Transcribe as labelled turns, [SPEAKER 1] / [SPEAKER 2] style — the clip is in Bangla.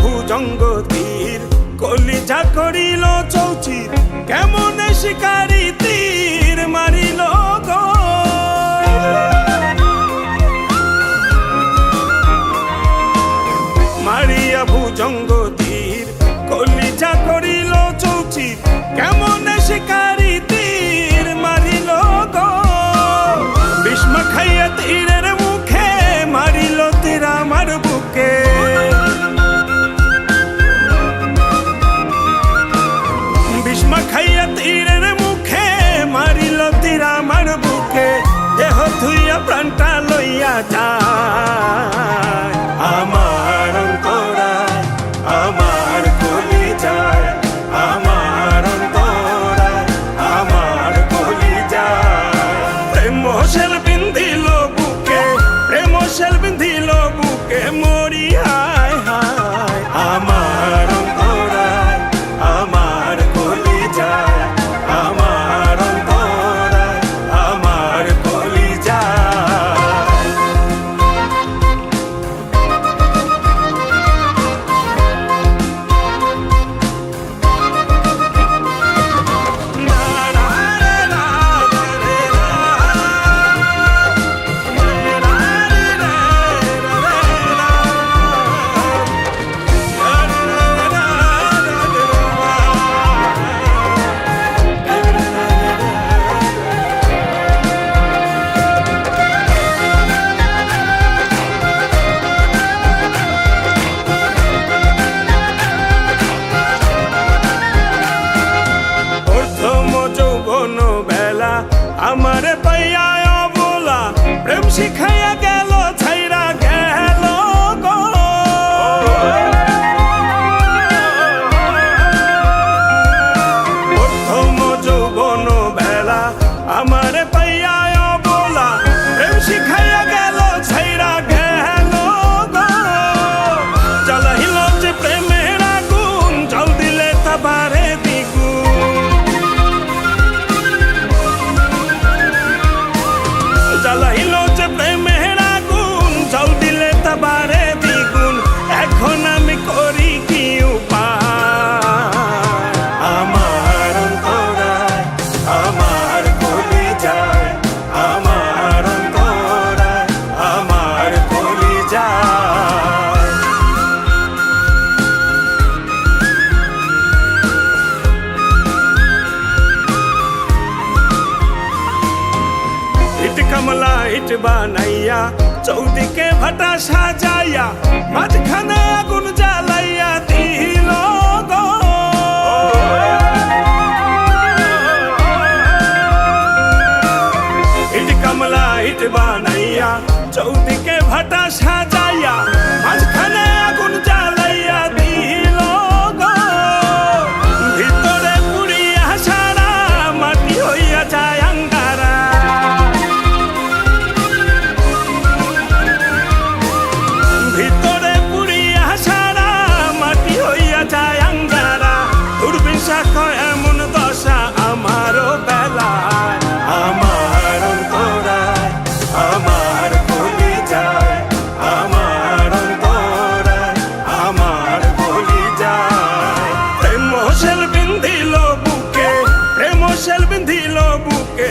[SPEAKER 1] ভুজঙ্গ তীর কলিজা করিল চৌচির কেমন শিকারি তীর মারিল গো মারিয়া ভুজঙ্গ তীর কলিজা করিল চৌচির কেমন শিকারি তীর মারিল গো ভীষ্ম খাইয়া তীরের মুখে মারিল তীর আমার বুকে ভীষ্ম খাইয়া তীরের মুখে মারিল তীর আমার বুকে দেহ ধুইয়া প্রাণটা লইয়া যায় আমার অন্তরায় আমার কলিজায় আমার অন্তরায় আমার কলিজায় প্রেম শেল বিন্ধিল বুকে প্রেম শেল বিন্ধিল বুকে মরি হায় হায় আমার অন্তরায় আমার কলিজায় আমার অন্তরায় আমার কলিজায় আমারে পাইয়া অবলা প্রেম শিখাইয়া গেল ছাইরা গেল গো প্রথম যৌবন বেলা আমারে পাইয়া অবলা প্রেম শিখাইয়া গেল ছাইরা গেল গো জ্বালাইল যে প্রেমের আগুন জল দিলে তা বাড়ে জ্বালাইল যে প্রেমের আগুন জল দিলে তা বাড়ে দ্বিগুণ এখন আমি করি কি উপায় আমার অন্তরায় আমার কলিজায় আমার অন্তরায় আমার কলিজায় ইট কমলা ইট বানাইয়া চৌদিকে ভাটা সাজাইয়া মাঝখানে আগুন জ্বালাইয়া দিল গো ইট কমলা ইট বানাইয়া চৌদিকে ভাটা সাজাইয়া মাঝখানে আগুন জ্বালাইয়া দিল গো ভিতরে পুড়িয়া সারা মাটি হইয়া যায় আঙ্গারা ভিতরে পুড়িয়া সারা মাটি হইয়া যায় আঙ্গারা দুর্বিশা কয় এমন দশা আমারও বেলায় আমার অন্তরায় আমার কলিজায় আমার অন্তরায় আমার কলিজায় প্রেম শেল বিন্ধিল বুকে প্রেম শেল বিন্ধিল বুকে